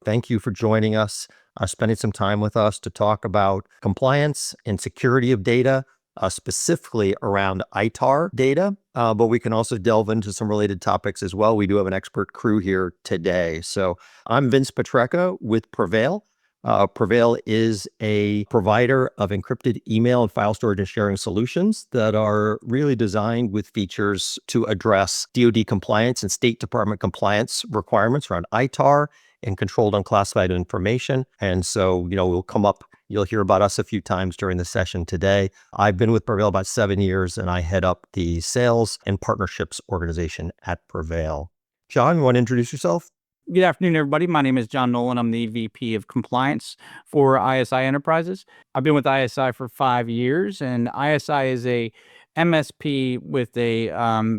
Thank you for joining us, spending some time with us to talk about compliance and security of data, specifically around ITAR data, but we can also delve into some related topics as well. We do have an expert crew here today. So I'm Vince Petrecca with PreVeil. PreVeil is a provider of encrypted email and file storage and sharing solutions that are really designed with features to address DoD compliance and State Department compliance requirements around ITAR and controlled unclassified information. And so, we'll come up, you'll hear about us a few times during the session today. I've been with PreVeil about 7 years, and I head up the sales and partnerships organization at PreVeil. John, you want to introduce yourself? Good afternoon, everybody. My name is John Nolan. I'm the VP of Compliance for ISI Enterprises. I've been with ISI for 5 years, and ISI is a MSP with a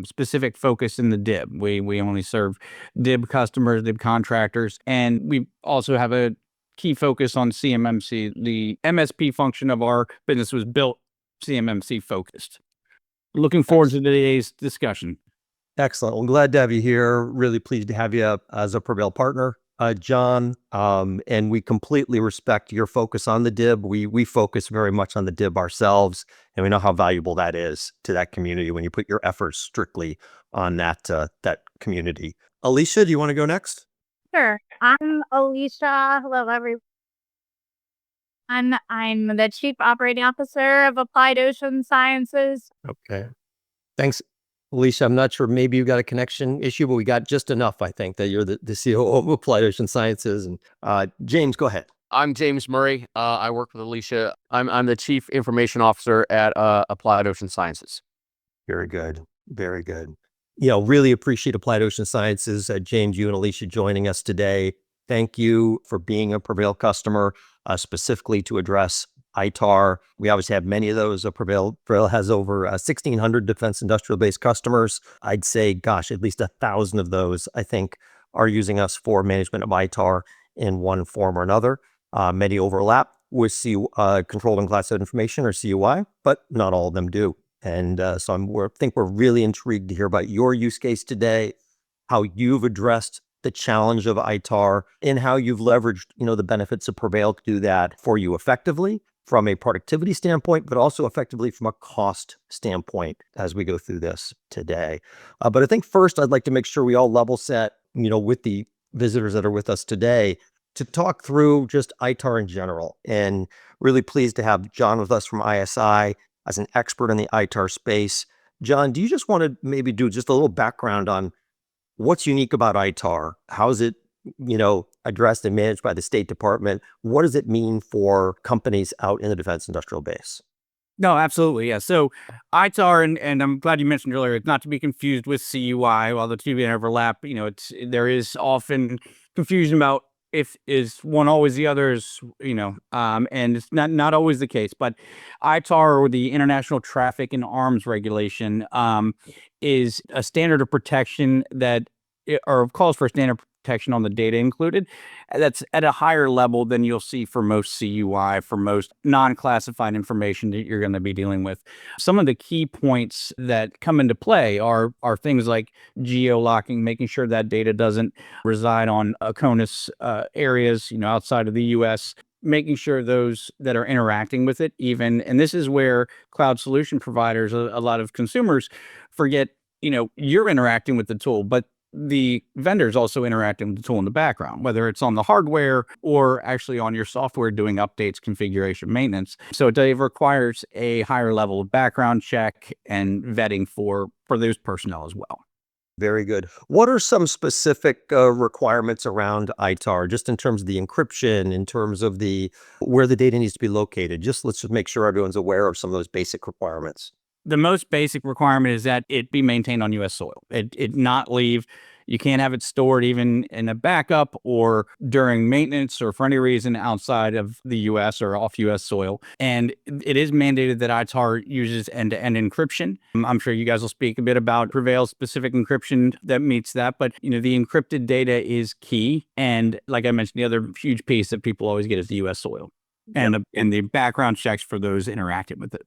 specific focus in the DIB. We only serve DIB customers, DIB contractors, and we also have a key focus on CMMC. The MSP function of our business was built CMMC focused. Looking forward to today's discussion. Excellent. Well, glad to have you here. Really pleased to have you as a PreVeil partner, John. And we completely respect your focus on the DIB. We focus very much on the DIB ourselves, and we know how valuable that is to that community when you put your efforts strictly on that community. Alicia, do you want to go next? Sure. I'm Alicia. Hello, everyone. I'm the Chief Operating Officer of Applied Ocean Sciences. Okay. Thanks, Alicia. I'm not sure, maybe you've got a connection issue, but we got just enough, I think, that you're the COO of Applied Ocean Sciences. And James, go ahead. I'm James Murray. I work with Alicia. I'm the Chief Information Officer at Applied Ocean Sciences. Very good. Very good. Really appreciate Applied Ocean Sciences. James, you and Alicia joining us today. Thank you for being a PreVeil customer, specifically to address ITAR. We obviously have many of those. PreVeil has over 1,600 defense industrial-based customers. I'd say, gosh, at least 1,000 of those, I think, are using us for management of ITAR in one form or another. Many overlap with controlled unclassified information, or CUI, but not all of them do. And so I think we're really intrigued to hear about your use case today, how you've addressed the challenge of ITAR, and how you've leveraged, the benefits of PreVeil to do that for you effectively from a productivity standpoint, but also effectively from a cost standpoint as we go through this today. But I think first I'd like to make sure we all level set, with the visitors that are with us today to talk through just ITAR in general. And really pleased to have John with us from ISI as an expert in the ITAR space. John, do you just want to maybe do just a little background on what's unique about ITAR? How is it, addressed and managed by the State Department? What does it mean for companies out in the defense industrial base? No, absolutely. Yeah. So ITAR, and I'm glad you mentioned earlier, it's not to be confused with CUI. While the two overlap, there is often confusion about if is one always the others, and it's not always the case. But ITAR, or the International Traffic in Arms Regulation, is a standard of protection or calls for standard protection on the data included. That's at a higher level than you'll see for most CUI, for most non-classified information that you're going to be dealing with. Some of the key points that come into play are things like geo-locking, making sure that data doesn't reside on CONUS areas, outside of the U.S., making sure those that are interacting with it and this is where cloud solution providers, a lot of consumers forget, you're interacting with the tool, but the vendor's also interacting with the tool in the background, whether it's on the hardware or actually on your software doing updates, configuration, maintenance. So it requires a higher level of background check and vetting for those personnel as well. Very good. What are some specific requirements around ITAR, just in terms of the encryption, in terms of where the data needs to be located? Let's just make sure everyone's aware of some of those basic requirements. The most basic requirement is that it be maintained on U.S. soil. It not leave. You can't have it stored even in a backup or during maintenance or for any reason outside of the U.S. or off U.S. soil. And it is mandated that ITAR uses end-to-end encryption. I'm sure you guys will speak a bit about PreVeil specific encryption that meets that. But, the encrypted data is key. And like I mentioned, the other huge piece that people always get is the U.S. soil and the background checks for those interacting with it.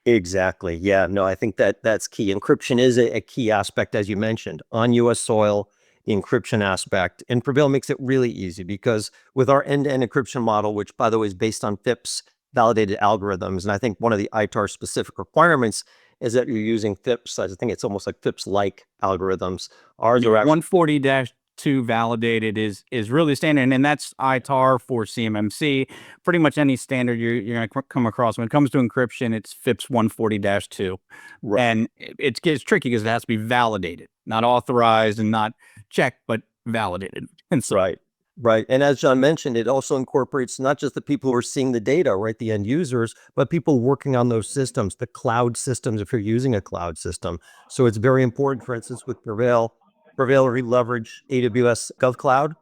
Exactly. Yeah, no, I think that's key. Encryption is a key aspect, as you mentioned, on U.S. soil. the encryption aspect. And PreVeil makes it really easy because with our end-to-end encryption model, which by the way is based on FIPS validated algorithms, and I think one of the ITAR specific requirements is that you're using FIPS. I think it's almost like FIPS-like algorithms. Ours are actually 140-2 validated is really standard, and that's ITAR for CMMC. Pretty much any standard you're going to come across when it comes to encryption, it's FIPS 140-2. Right. And it gets tricky because it has to be validated, not authorized and not checked, but validated. And so, Right. Right. And as John mentioned, it also incorporates not just the people who are seeing the data, right, the end users, but people working on those systems, the cloud systems, if you're using a cloud system. So it's very important, for instance, with PreVeil, we leverage AWS GovCloud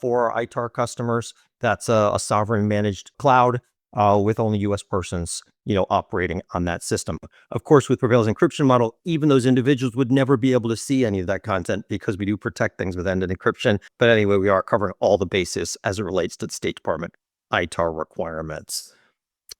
for our ITAR customers. That's a sovereign managed cloud with only US persons, operating on that system. Of course, with PreVeil's encryption model, even those individuals would never be able to see any of that content because we do protect things with end-to-end encryption. But anyway, we are covering all the bases as it relates to the State Department ITAR requirements.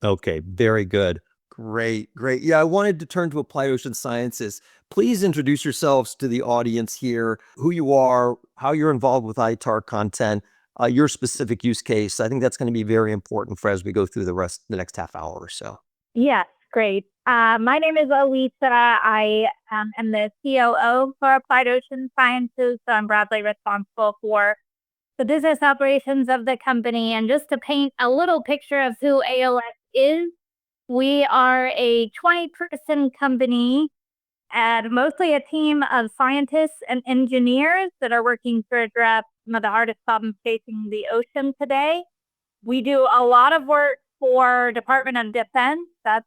Okay, very good. Great. Yeah, I wanted to turn to Applied Ocean Sciences. Please introduce yourselves to the audience here, who you are, how you're involved with ITAR content, your specific use case. I think that's going to be very important for as we go through the next half hour or so. Yes, great. My name is Elisa. I am the COO for Applied Ocean Sciences, so I'm broadly responsible for the business operations of the company. And just to paint a little picture of who AOS is, we are a 20-person company and mostly a team of scientists and engineers that are working to address some of the hardest problems facing the ocean today. We do a lot of work for Department of Defense. That's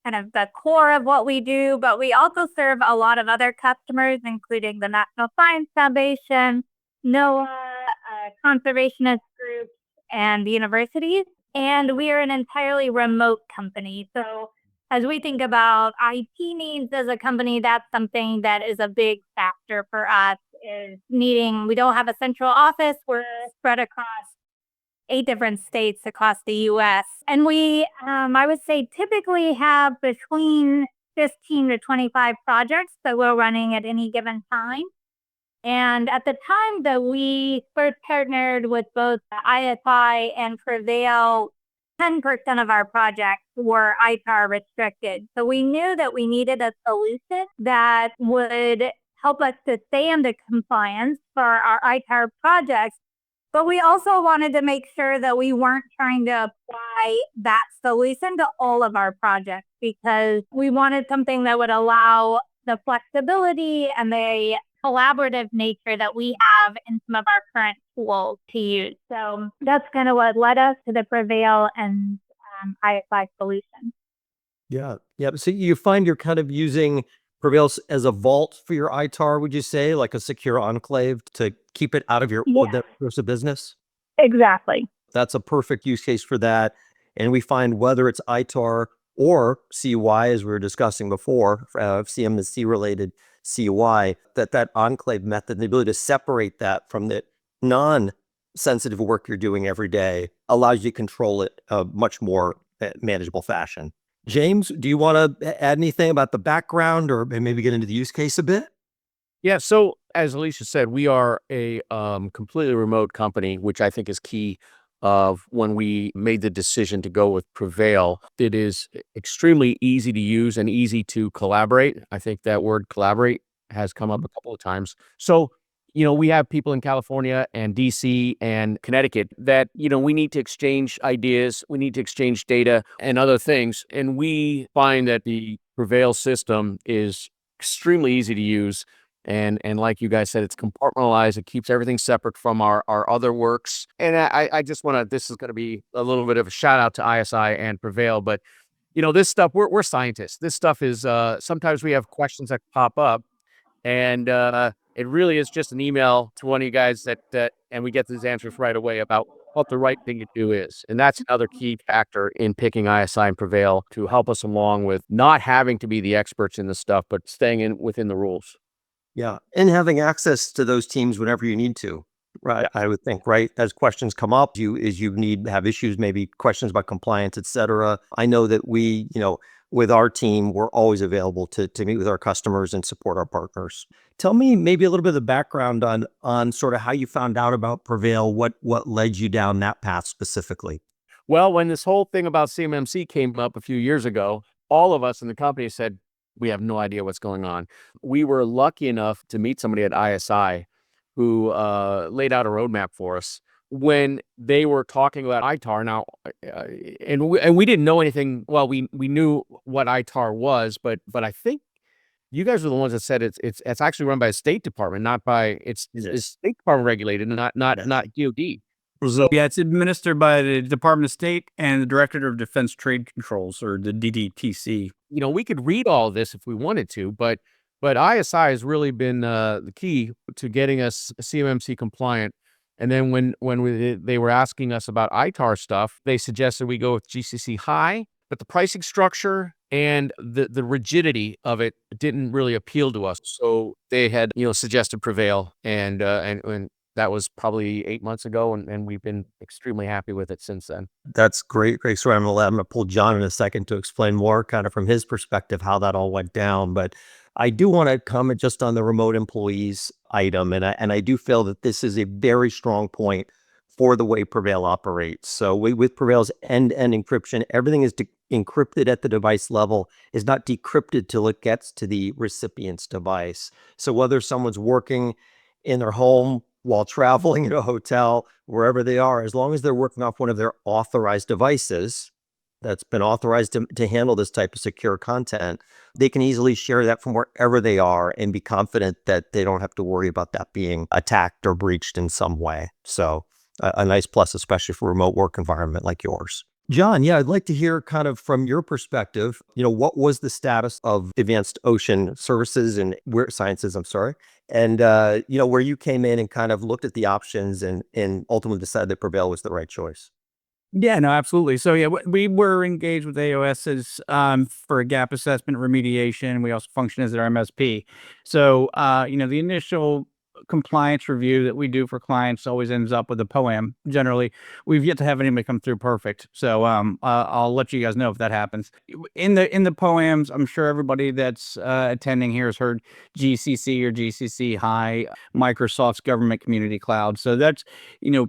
kind of the core of what we do, but we also serve a lot of other customers, including the National Science Foundation, NOAA, conservationist groups, and universities. And we are an entirely remote company. So as we think about IT needs as a company, that's something that is a big factor for us, is we don't have a central office. We're spread across 8 different states across the U.S. And we, I would say, typically have between 15 to 25 projects that we're running at any given time. And at the time that we first partnered with both ISI and PreVeil, 10% of our projects were ITAR restricted. So we knew that we needed a solution that would help us to stay into compliance for our ITAR projects. But we also wanted to make sure that we weren't trying to apply that solution to all of our projects, because we wanted something that would allow the flexibility and the collaborative nature that we have in some of our current tools to use. So that's kind of what led us to the PreVeil and ISI solution. Yeah. So you find you're kind of using PreVeil as a vault for your ITAR, would you say, like a secure enclave to keep it out of your course of business? Exactly. That's a perfect use case for that. And we find whether it's ITAR or CUI, as we were discussing before, CMMC related CUI, that enclave method, the ability to separate that from the non-sensitive work you're doing every day, allows you to control it much more manageable fashion. James, do you want to add anything about the background or maybe get into the use case a bit? Yeah. So as Alicia said, we are a completely remote company, which I think is key. Of when we made the decision to go with PreVeil, it is extremely easy to use and easy to collaborate. I think that word collaborate has come up a couple of times. So, we have people in California and DC and Connecticut that, we need to exchange ideas, we need to exchange data and other things. And we find that the PreVeil system is extremely easy to use. And like you guys said, it's compartmentalized. It keeps everything separate from our other works. And I just want to, this is going to be a little bit of a shout out to ISI and PreVeil. But, this stuff, we're scientists. This stuff is, sometimes we have questions that pop up. And it really is just an email to one of you guys that and we get these answers right away about what the right thing to do is. And that's another key factor in picking ISI and PreVeil to help us along with not having to be the experts in this stuff, but staying within the rules. Yeah. And having access to those teams whenever you need to, Right. I would think, right, as questions come up, you need have issues, maybe questions about compliance, et cetera. I know that we, with our team, we're always available to meet with our customers and support our partners. Tell me maybe a little bit of the background on sort of how you found out about PreVeil, what led you down that path specifically. Well, when this whole thing about CMMC came up a few years ago, all of us in the company said, we have no idea what's going on. We were lucky enough to meet somebody at ISI who laid out a roadmap for us when they were talking about ITAR. Now, and we didn't know anything. Well, we knew what ITAR was, but I think you guys are the ones that said it's actually run by a State Department, not by it's State Department regulated, not DoD. So, yeah, it's administered by the Department of State and the Directorate of Defense Trade Controls, or the DDTC. We could read all this if we wanted to, but ISI has really been the key to getting us CMMC compliant. And then when they were asking us about ITAR stuff, they suggested we go with GCC high, but the pricing structure and the rigidity of it didn't really appeal to us. So they had suggested PreVeil, and that was probably 8 months ago, and we've been extremely happy with it since then. That's great. So I'm going to pull John in a second to explain more kind of from his perspective how that all went down. But I do want to comment just on the remote employees item. And I do feel that this is a very strong point for the way PreVeil operates. So with PreVeil's end-to-end encryption, everything is encrypted at the device level, is not decrypted till it gets to the recipient's device. So whether someone's working in their home, while traveling in a hotel, wherever they are, as long as they're working off one of their authorized devices that's been authorized to handle this type of secure content, they can easily share that from wherever they are and be confident that they don't have to worry about that being attacked or breached in some way. So a nice plus, especially for a remote work environment like yours. John, yeah, I'd like to hear kind of from your perspective, what was the status of Advanced Ocean Services and Sciences, and where you came in and kind of looked at the options and ultimately decided that PreVeil was the right choice. Yeah, no, absolutely. So yeah, we were engaged with AOS's for a gap assessment remediation. We also function as their MSP. So the initial compliance review that we do for clients always ends up with a POAM. Generally, we've yet to have anybody come through perfect. So I'll let you guys know if that happens. In the POAMs, I'm sure everybody that's attending here has heard GCC or GCC High, Microsoft's Government Community Cloud. So that's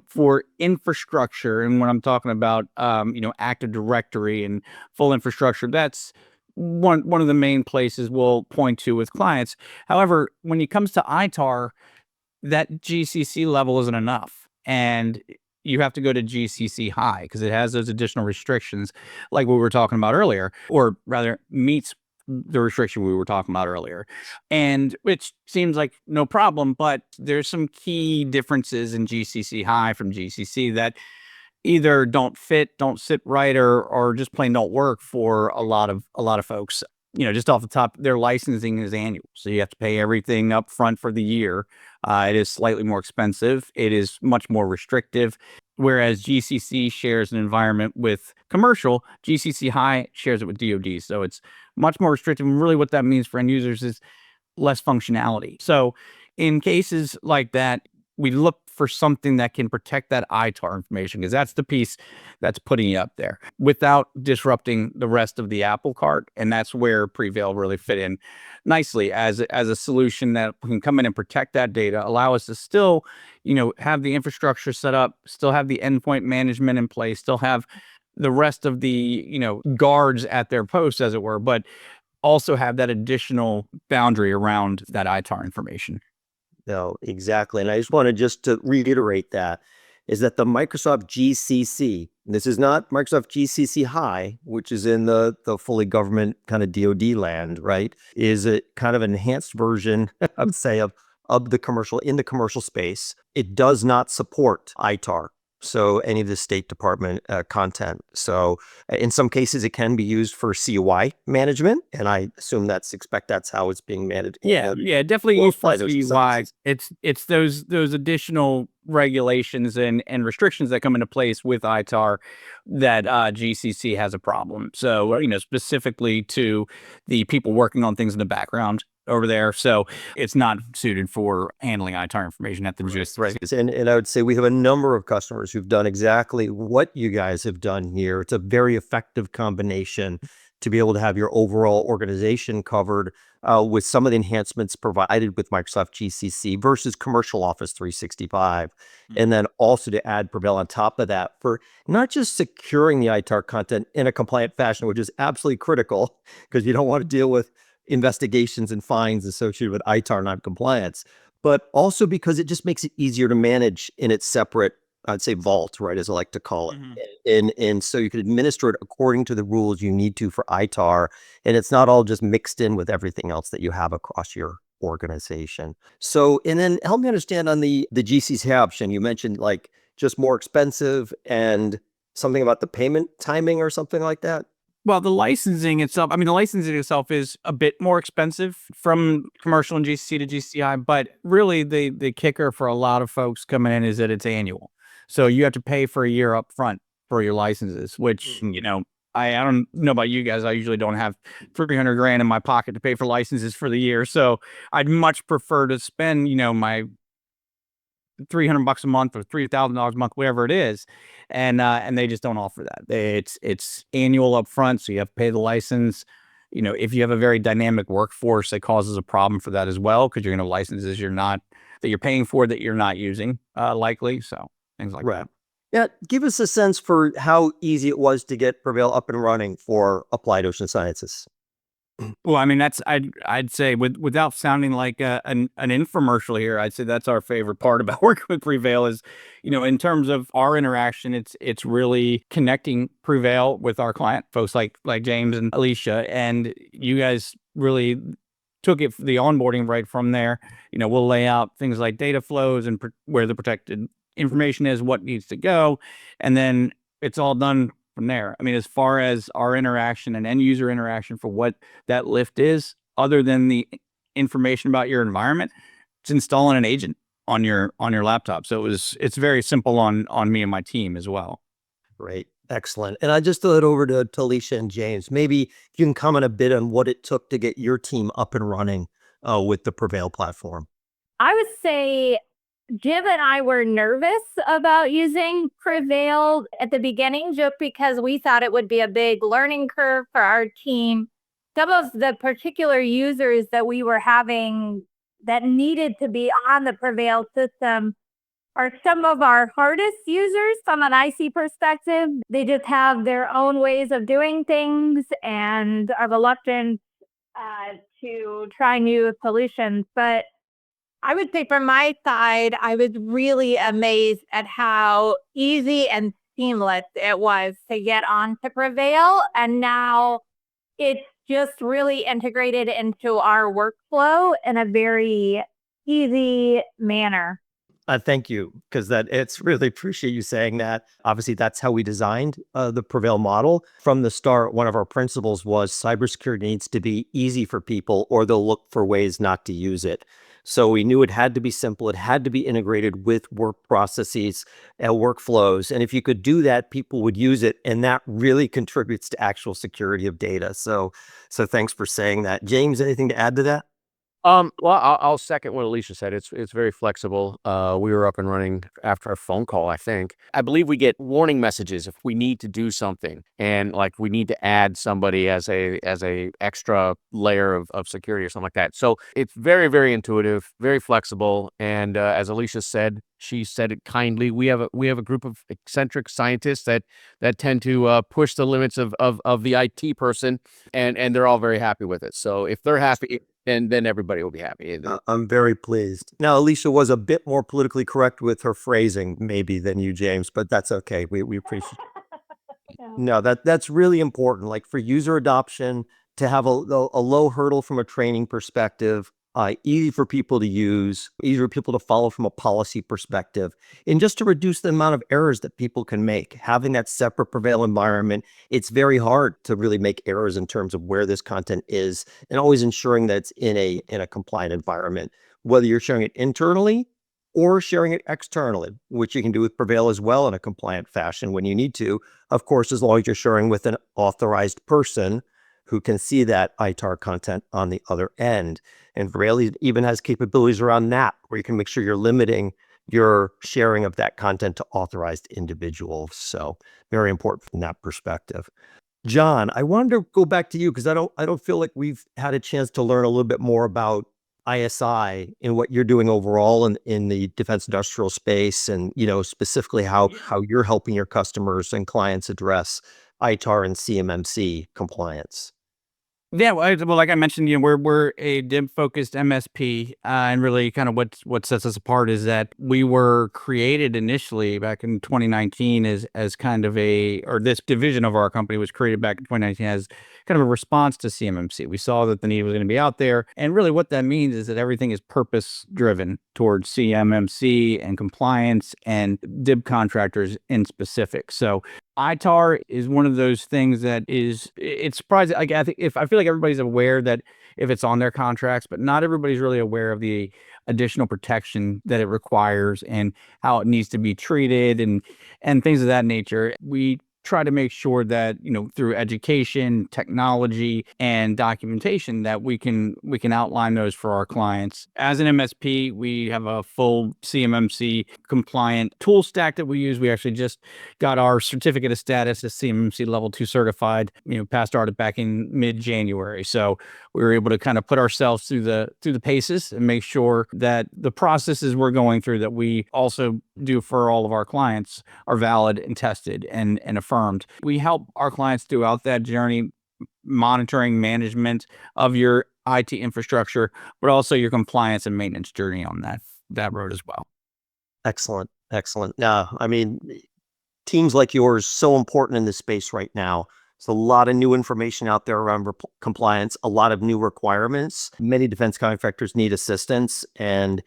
for infrastructure, and when I'm talking about Active Directory and full infrastructure, that's one of the main places we'll point to with clients. However, when it comes to ITAR, that GCC level isn't enough, and you have to go to GCC high because it has those additional restrictions like what we were talking about earlier, or rather meets the restriction we were talking about earlier, and which seems like no problem, but there's some key differences in GCC high from GCC that either don't sit right, or just plain don't work for a lot of folks. Just off the top, their licensing is annual, so you have to pay everything up front for the year. It is slightly more expensive. It is much more restrictive. Whereas GCC shares an environment with commercial, GCC High shares it with DoD. So it's much more restrictive. And really what that means for end users is less functionality. So in cases like that, we look for something that can protect that ITAR information, because that's the piece that's putting you up there without disrupting the rest of the apple cart. And that's where PreVeil really fit in nicely as a solution that can come in and protect that data, allow us to still, have the infrastructure set up, still have the endpoint management in place, still have the rest of the, guards at their posts, as it were, but also have that additional boundary around that ITAR information. No, exactly. And I just wanted to reiterate that is that the Microsoft GCC, this is not Microsoft GCC High, which is in the fully government kind of DoD land, right? Is a kind of enhanced version, I would say, of the commercial space. It does not support ITAR. So any of the State Department content. So in some cases, it can be used for CUI management, and I assume expect that's how it's being managed. Yeah, definitely used for CUI. It's those additional regulations and restrictions that come into place with ITAR that GCC has a problem. So specifically to the people working on things in the background, over there. So it's not suited for handling ITAR information at the registry. And I would say we have a number of customers who've done exactly what you guys have done here. It's a very effective combination to be able to have your overall organization covered with some of the enhancements provided with Microsoft GCC versus commercial Office 365. And then also to add PreVeil on top of that for not just securing the ITAR content in a compliant fashion, which is absolutely critical because you don't want to deal with investigations and fines associated with ITAR non-compliance, but also because it just makes it easier to manage in its separate, I'd say, vault, right, as I like to call it. And so you can administer it according to the rules you need to for ITAR, and it's not all just mixed in with everything else that you have across your organization. So, and then help me understand on the GCC option, you mentioned like just more expensive and something about the payment timing or something like that. Well, the licensing itself, I mean, the licensing itself is a bit more expensive from commercial and GCC to GCI, but really the kicker for a lot of folks coming in is that it's annual. So you have to pay for a year up front for your licenses, which, you know, I don't know about you guys. I usually don't have 300 grand in my pocket to pay for licenses for the year. So I'd much prefer to spend, you know, my $300 a month or $3,000 a month, whatever it is, and they just don't offer that. It's annual upfront, so you have to pay the license. You know, if you have a very dynamic workforce, it causes a problem for that as well because you're going to have licenses that you're paying for that you're not using, likely. So things like that. Yeah, give us a sense for how easy it was to get PreVeil up and running for Applied Ocean Sciences. Well, I mean, I'd say without sounding like an infomercial here, I'd say that's our favorite part about working with PreVeil is, you know, in terms of our interaction, it's really connecting PreVeil with our client folks like James and Alicia, and you guys really took it the onboarding right from there. You know, we'll lay out things like data flows and where the protected information is, what needs to go, and then it's all done from there. I mean, as far as our interaction and end user interaction for what that lift is, other than the information about your environment, it's installing an agent on your laptop. So it's very simple on me and my team as well. Great. Excellent. And I just throw it over to Alicia and James. Maybe if you can comment a bit on what it took to get your team up and running with the PreVeil platform. I would say Jim and I were nervous about using PreVeil at the beginning just because we thought it would be a big learning curve for our team. Some of the particular users that we were having that needed to be on the PreVeil system are some of our hardest users from an IC perspective. They just have their own ways of doing things and are reluctant to try new solutions. But I would say from my side, I was really amazed at how easy and seamless it was to get onto PreVeil. And now it's just really integrated into our workflow in a very easy manner. Thank you, because it's really appreciate you saying that. Obviously, that's how we designed the PreVeil model. From the start, one of our principles was cybersecurity needs to be easy for people or they'll look for ways not to use it. So we knew it had to be simple. It had to be integrated with work processes and workflows. And if you could do that, people would use it. And that really contributes to actual security of data. So thanks for saying that. James, anything to add to that? Well, I'll second what Alicia said. It's very flexible. We were up and running after our phone call, I think. I believe we get warning messages if we need to do something and like we need to add somebody as a extra layer of security or something like that. So it's very, very intuitive, very flexible. And as Alicia said, she said it kindly. We have a group of eccentric scientists that tend to push the limits of the IT person, and they're all very happy with it. So if they're happy, then everybody will be happy. I'm very pleased. Now, Alicia was a bit more politically correct with her phrasing, maybe, than you, James, but that's okay. We appreciate. No, that's really important. Like for user adoption, to have a low hurdle from a training perspective, easy for people to use, easy for people to follow from a policy perspective, and just to reduce the amount of errors that people can make. Having that separate PreVeil environment, it's very hard to really make errors in terms of where this content is, and always ensuring that it's in a compliant environment, whether you're sharing it internally or sharing it externally, which you can do with PreVeil as well in a compliant fashion when you need to. Of course, as long as you're sharing with an authorized person who can see that ITAR content on the other end. And PreVeil even has capabilities around that, where you can make sure you're limiting your sharing of that content to authorized individuals. So very important from that perspective. John, I wanted to go back to you because I don't feel like we've had a chance to learn a little bit more about ISI and what you're doing overall in the defense industrial space, and specifically how you're helping your customers and clients address ITAR and CMMC compliance. Yeah, well, like I mentioned, we're a DIB focused MSP, and really kind of what sets us apart is that we were created initially back in 2019 as kind of or this division of our company was created back in 2019 as kind of a response to CMMC. We saw that the need was going to be out there, and really what that means is that everything is purpose driven towards CMMC and compliance and DIB contractors in specific. So ITAR is one of those things that it's surprising. Like I feel like everybody's aware that if it's on their contracts, but not everybody's really aware of the additional protection that it requires and how it needs to be treated and things of that nature. We try to make sure that through education, technology, and documentation that we can outline those for our clients. As an MSP, we have a full CMMC compliant tool stack that we use. We actually just got our certificate of status as CMMC level 2 certified, passed audit back in mid-January. So we were able to kind of put ourselves through the paces and make sure that the processes we're going through that we also do for all of our clients are valid and tested and affirmed. We help our clients throughout that journey, monitoring management of your IT infrastructure, but also your compliance and maintenance journey on that road as well. Excellent. I mean, teams like yours, so important in this space right now. There's a lot of new information out there around compliance, a lot of new requirements. Many defense contractors need assistance, and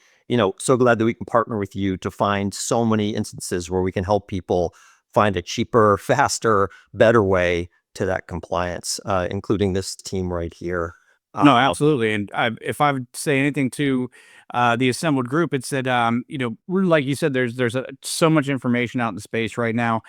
so glad that we can partner with you to find so many instances where we can help people find a cheaper, faster, better way to that compliance, including this team right here. No, absolutely. And if I would say anything to the assembled group, it's that like you said, there's so much information out in the space right now,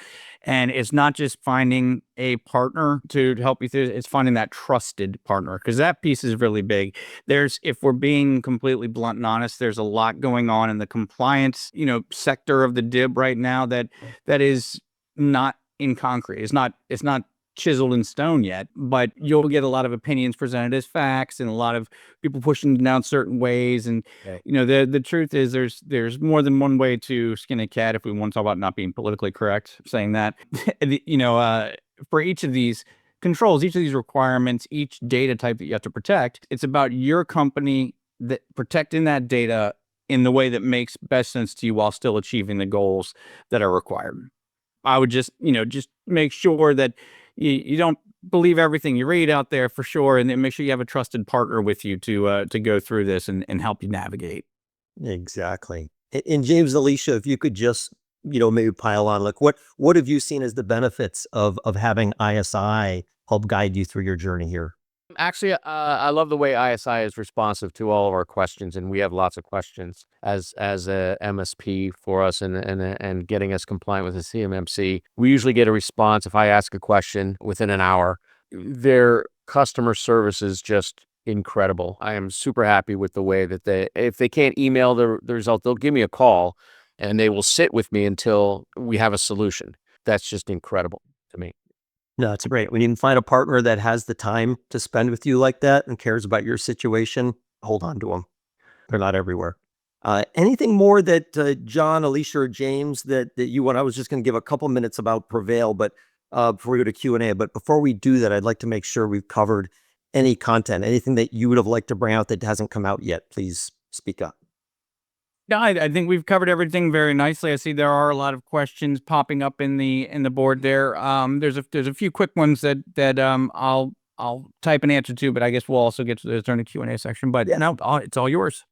and it's not just finding a partner to help you through. It's finding that trusted partner, because that piece is really big. If we're being completely blunt and honest, there's a lot going on in the compliance sector of the DIB right now that is not in concrete. It's not chiseled in stone yet, but you'll get a lot of opinions presented as facts and a lot of people pushing down certain ways. And the truth is there's more than one way to skin a cat, if we want to talk about not being politically correct, saying that. For each of these controls, each of these requirements, each data type that you have to protect, it's about your company that protecting that data in the way that makes best sense to you while still achieving the goals that are required. I would just make sure that you don't believe everything you read out there, for sure, and then make sure you have a trusted partner with you to go through this and help you navigate. Exactly. And James, Alicia, if you could just maybe pile on, like what have you seen as the benefits of having ISI help guide you through your journey here? Actually, I love the way ISI is responsive to all of our questions, and we have lots of questions as a MSP for us and getting us compliant with the CMMC. We usually get a response if I ask a question within an hour. Their customer service is just incredible. I am super happy with the way that if they can't email the result, they'll give me a call and they will sit with me until we have a solution. That's just incredible to me. No, it's great. When you can find a partner that has the time to spend with you like that and cares about your situation, hold on to them. They're not everywhere. Anything more that John, Alicia, or James that you want? I was just going to give a couple minutes about PreVeil, but before we go to Q&A. But before we do that, I'd like to make sure we've covered any content, anything that you would have liked to bring out that hasn't come out yet. Please speak up. No, I think we've covered everything very nicely. I see there are a lot of questions popping up in the board there. There's a few quick ones that I'll type an answer to, but I guess we'll also get to those during the Q&A section. But no, it's all yours.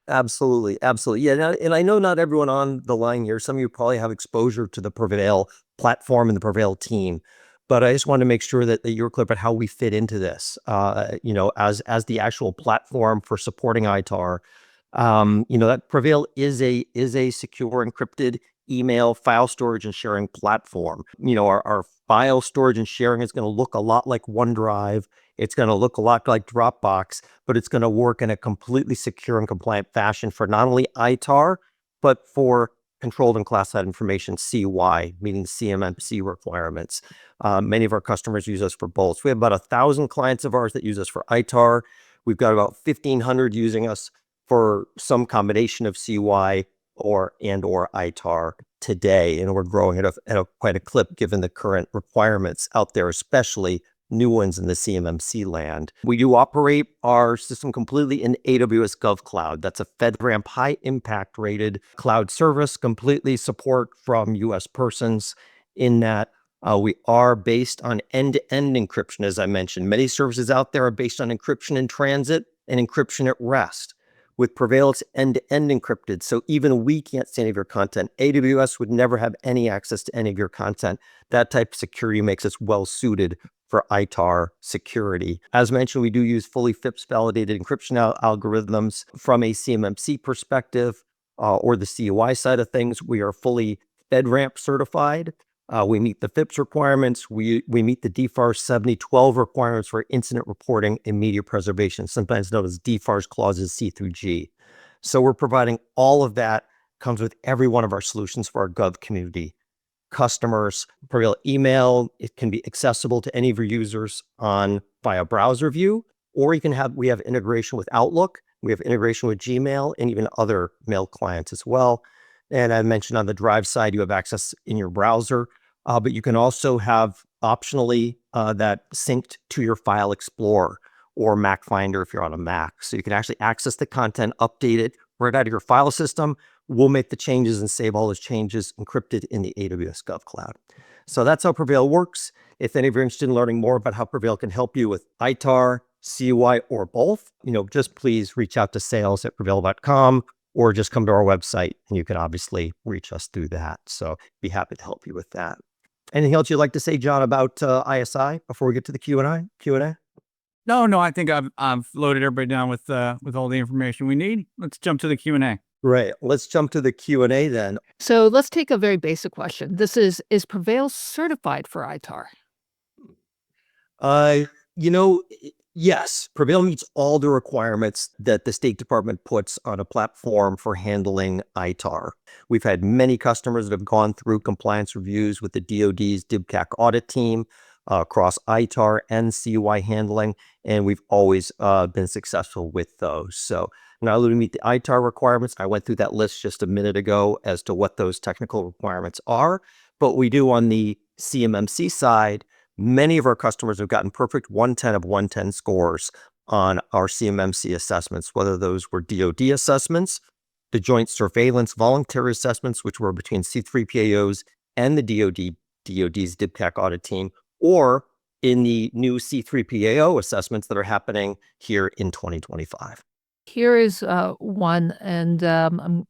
Absolutely. Yeah, and I know not everyone on the line here. Some of you probably have exposure to the PreVeil platform and the PreVeil team, but I just want to make sure that you're clear about how we fit into this. As the actual platform for supporting ITAR. That PreVeil is a secure encrypted email file storage and sharing platform. Our file storage and sharing is going to look a lot like OneDrive. It's going to look a lot like Dropbox, but it's going to work in a completely secure and compliant fashion for not only ITAR, but for controlled and classified information, CY, meaning CMMC requirements. Many of our customers use us for both. So we have about 1,000 clients of ours that use us for ITAR. We've got about 1,500 using us for some combination of CY or ITAR today, and we're growing at quite a clip given the current requirements out there, especially new ones in the CMMC land. We do operate our system completely in AWS GovCloud. That's a FedRAMP high impact rated cloud service, completely support from US persons in that. We are based on end-to-end encryption, as I mentioned. Many services out there are based on encryption in transit and encryption at rest. With PreVeil, it's end-to-end encrypted, so even we can't see any of your content. AWS would never have any access to any of your content. That type of security makes us well-suited for ITAR security. As mentioned, we do use fully FIPS-validated encryption algorithms. From a CMMC perspective, or the CUI side of things, we are fully FedRAMP certified. We meet the FIPS requirements. We meet the DFARS 7012 requirements for incident reporting and media preservation, sometimes known as DFARS clauses C through G. So we're providing all of that, comes with every one of our solutions for our Gov community. Customers, PreVeil email, it can be accessible to any of your users via browser view, or we have integration with Outlook, we have integration with Gmail, and even other mail clients as well. And I mentioned on the Drive side, you have access in your browser, but you can also have optionally that synced to your File Explorer or Mac Finder if you're on a Mac. So you can actually access the content, update it right out of your file system. We'll make the changes and save all those changes encrypted in the AWS GovCloud. So that's how PreVeil works. If any of you are interested in learning more about how PreVeil can help you with ITAR, CUI, or both, just please reach out to sales@preveil.com. or just come to our website and you can obviously reach us through that. So be happy to help you with that. Anything else you'd like to say, John, about ISI before we get to the Q&A? No, I think I've loaded everybody down with all the information we need. Let's jump to the Q&A. Great. Let's jump to the Q&A then. So let's take a very basic question. This is PreVeil certified for ITAR? Yes, PreVeil meets all the requirements that the State Department puts on a platform for handling ITAR. We've had many customers that have gone through compliance reviews with the DoD's DIBCAC audit team across ITAR and CUI handling, and we've always been successful with those. So not only do we meet the ITAR requirements, I went through that list just a minute ago as to what those technical requirements are, but we do on the CMMC side. Many of our customers have gotten perfect 110 of 110 scores on our CMMC assessments, whether those were DoD assessments, the Joint Surveillance Voluntary Assessments, which were between C3PAOs and the DoD's DIBCAC audit team, or in the new C3PAO assessments that are happening here in 2025. Here is one, and I'm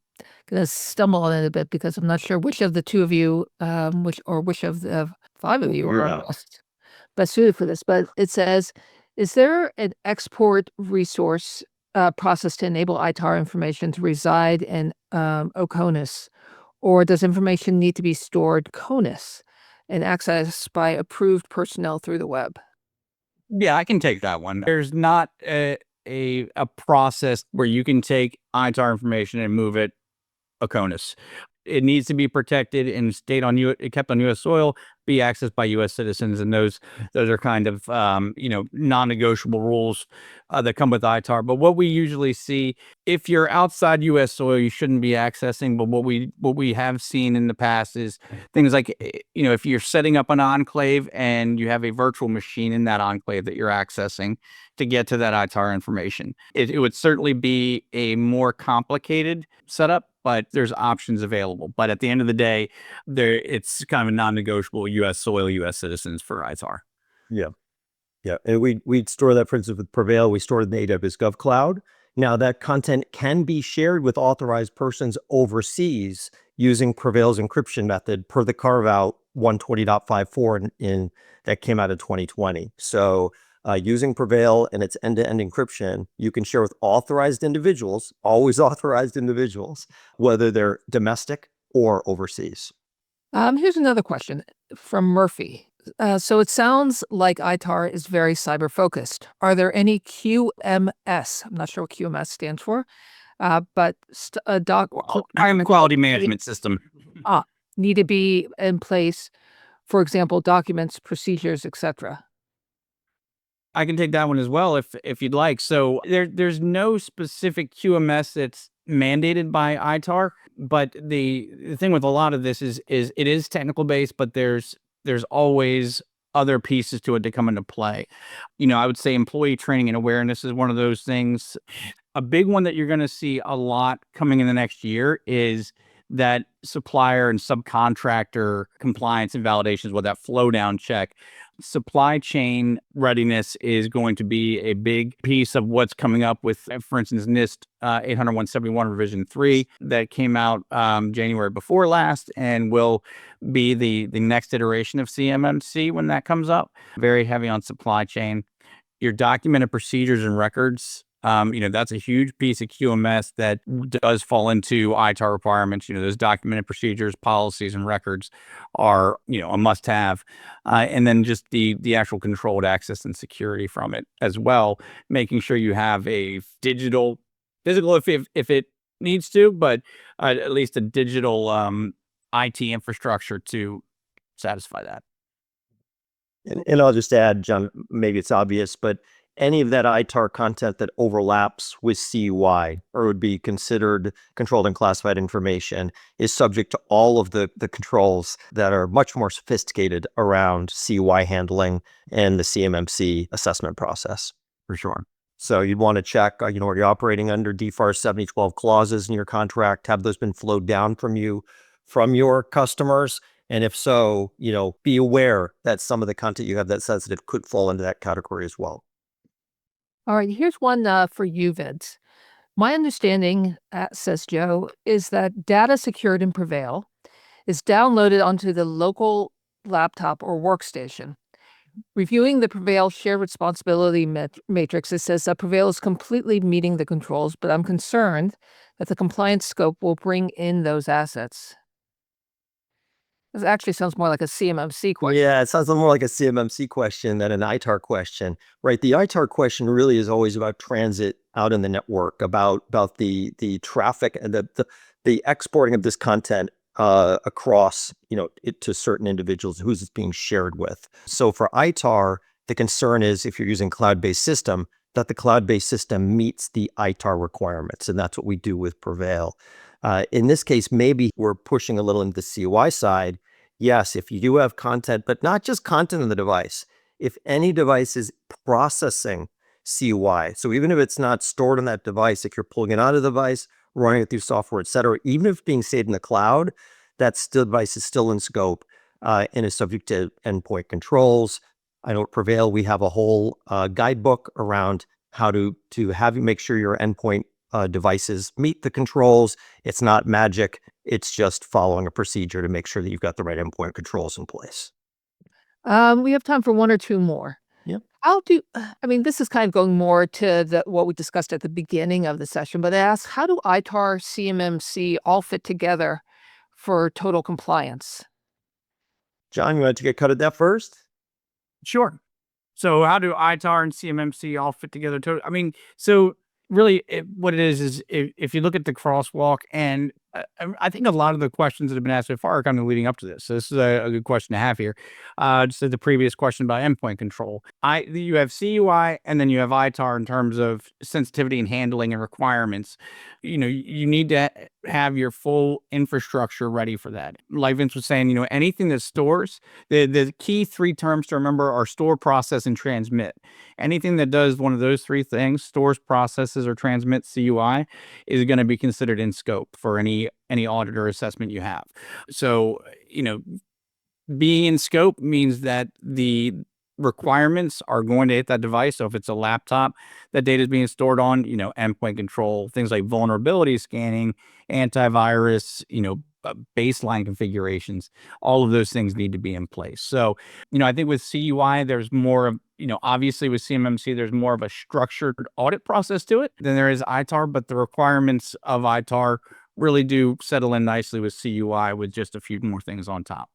going to stumble on it a bit because I'm not sure which of the two of you, which of the 5 of you are best suited for this. But it says, is there an export resource process to enable ITAR information to reside in OCONUS, or does information need to be stored CONUS and accessed by approved personnel through the web? Yeah, I can take that one. There's not a process where you can take ITAR information and move it OCONUS. It needs to be protected and kept on U.S. soil, be accessed by U.S. citizens, and those are kind of non-negotiable rules that come with ITAR. But what we usually see, if you're outside U.S. soil, you shouldn't be accessing. But what we have seen in the past is things like if you're setting up an enclave and you have a virtual machine in that enclave that you're accessing to get to that ITAR information, it would certainly be a more complicated setup, but there's options available. But at the end of the day, it's kind of a non-negotiable U.S. soil, U.S. citizens for ITAR. Yeah. And we'd store that, for instance, with PreVeil. We store it in the AWS GovCloud. Now, that content can be shared with authorized persons overseas using PreVeil's encryption method per the carve-out 120.54 that came out of 2020. So using PreVeil and its end-to-end encryption, you can share with authorized individuals, always authorized individuals, whether they're domestic or overseas. Here's another question from Murphy. So it sounds like ITAR is very cyber focused. Are there any QMS? I'm not sure what QMS stands for, but Quality management system. need to be in place, for example, documents, procedures, etc. I can take that one as well if you'd like. So there's no specific QMS that's mandated by ITAR, but the thing with a lot of this is it is technical based, but there's always other pieces to it to come into play. I would say employee training and awareness is one of those things. A big one that you're going to see a lot coming in the next year is that supplier and subcontractor compliance and validations with that flow down check. Supply chain readiness is going to be a big piece of what's coming up with, for instance, NIST 800-171 revision 3 that came out January before last and will be the next iteration of CMMC when that comes up. Very heavy on supply chain. Your documented procedures and records, that's a huge piece of QMS that does fall into ITAR requirements. Those documented procedures, policies, and records are, a must-have. And then just the actual controlled access and security from it as well, making sure you have a physical if it needs to, but at least a digital IT infrastructure to satisfy that. And I'll just add, John, maybe it's obvious, but any of that ITAR content that overlaps with CUI or would be considered controlled and classified information is subject to all of the controls that are much more sophisticated around CUI handling and the CMMC assessment process. For sure. So you'd want to check, are you operating under DFAR 7012 clauses in your contract? Have those been flowed down from your customers? And if so, be aware that some of the content you have that's sensitive could fall into that category as well. All right, here's one for you, Vince. My understanding, says Joe, is that data secured in PreVeil is downloaded onto the local laptop or workstation. Reviewing the PreVeil shared responsibility matrix, it says that PreVeil is completely meeting the controls, but I'm concerned that the compliance scope will bring in those assets. This actually sounds more like a CMMC question. Yeah, it sounds a little more like a CMMC question than an ITAR question, right? The ITAR question really is always about transit out in the network, about the traffic and the exporting of this content across, it to certain individuals, who's it's being shared with. So for ITAR, the concern is if you're using cloud-based system, that the cloud-based system meets the ITAR requirements, and that's what we do with PreVeil. In this case, maybe we're pushing a little into the CUI side. Yes, if you do have content, but not just content on the device, if any device is processing CUI, so even if it's not stored on that device, if you're pulling it out of the device, running it through software, et cetera, even if it's being saved in the cloud, that device is still in scope and is subject to endpoint controls. I know at PreVeil, we have a whole guidebook around how to have you make sure your endpoint devices meet the controls. It's not magic. It's just following a procedure to make sure that you've got the right endpoint controls in place. We have time for one or two more. Yep. This is kind of going more to what we discussed at the beginning of the session, but I asked, how do ITAR, CMMC all fit together for total compliance? John, you want to get cut at that first? Sure. So how do ITAR and CMMC all fit together? So really what it is if you look at the crosswalk, and I think a lot of the questions that have been asked so far are kind of leading up to this. So this is a good question to have here. Just as the previous question about endpoint control. You have CUI and then you have ITAR in terms of sensitivity and handling and requirements. You need to have your full infrastructure ready for that. Like Vince was saying, anything that stores, the key three terms to remember are store, process, and transmit. Anything that does one of those three things, stores, processes, or transmits CUI, is going to be considered in scope for any audit or assessment you have. So, being in scope means that the requirements are going to hit that device. So if it's a laptop, that data is being stored on, endpoint control, things like vulnerability scanning, antivirus, baseline configurations, all of those things need to be in place. So, I think with CUI, there's more of, obviously with CMMC, there's more of a structured audit process to it than there is ITAR, but the requirements of ITAR really do settle in nicely with CUI with just a few more things on top.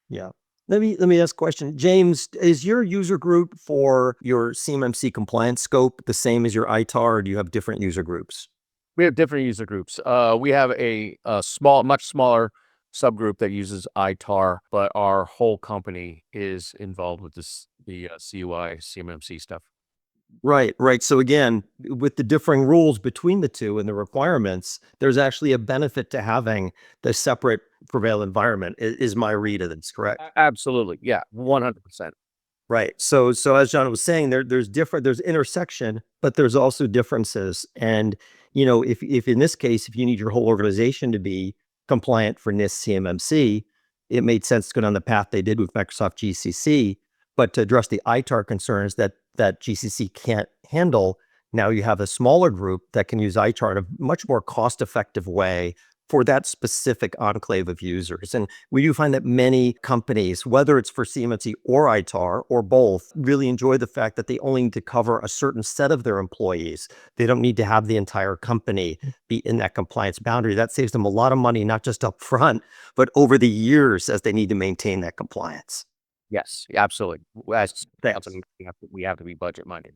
Yeah. Let me ask a question. James, is your user group for your CMMC compliance scope the same as your ITAR, or do you have different user groups? We have different user groups. We have a much smaller subgroup that uses ITAR, but our whole company is involved with the CUI, CMMC stuff. Right, right. So again, with the differing rules between the two and the requirements, there's actually a benefit to having the separate PreVeil environment, is my read of this, correct? Absolutely. Yeah, 100%. Right. So as John was saying, there's intersection, but there's also differences. And if in this case, if you need your whole organization to be compliant for NIST CMMC, it made sense to go down the path they did with Microsoft GCC. But to address the ITAR concerns that GCC can't handle, now you have a smaller group that can use ITAR in a much more cost-effective way for that specific enclave of users. And we do find that many companies, whether it's for CMMC or ITAR or both, really enjoy the fact that they only need to cover a certain set of their employees. They don't need to have the entire company be in that compliance boundary. That saves them a lot of money, not just up front, but over the years as they need to maintain that compliance. Yes, absolutely. As Thanks. we have to be budget minded.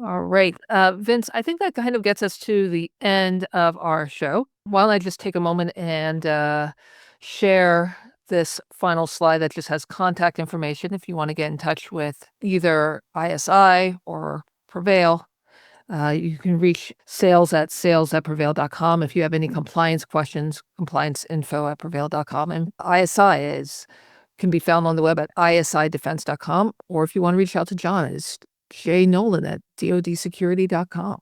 All right. Vince, I think that kind of gets us to the end of our show. Why don't I just take a moment and share this final slide that just has contact information if you want to get in touch with either ISI or PreVeil. You can reach sales@preveil.com if you have any compliance questions, complianceinfo@preveil.com. And ISI can be found on the web at isidefense.com, or if you want to reach out to John, it's jnolan@dodsecurity.com.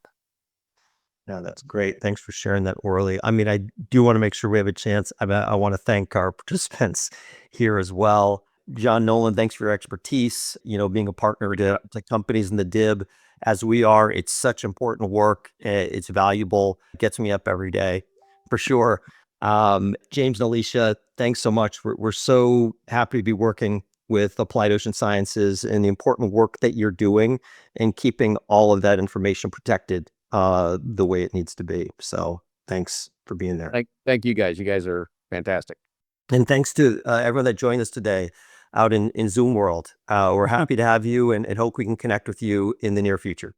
No, that's great. Thanks for sharing that orally. I mean, I do want to make sure we have a chance. I want to thank our participants here as well. John Nolan, thanks for your expertise, being a partner to companies in the DIB as we are. It's such important work. It's valuable. It gets me up every day for sure. James and Alicia, thanks so much. We're so happy to be working with Applied Ocean Sciences and the important work that you're doing and keeping all of that information protected the way it needs to be. So thanks for being there. Thank you guys. You guys are fantastic. And thanks to everyone that joined us today out in Zoom world. We're happy to have you and hope we can connect with you in the near future.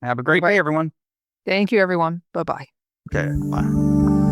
Have a great day, everyone. Thank you, everyone. Bye-bye. Okay, bye.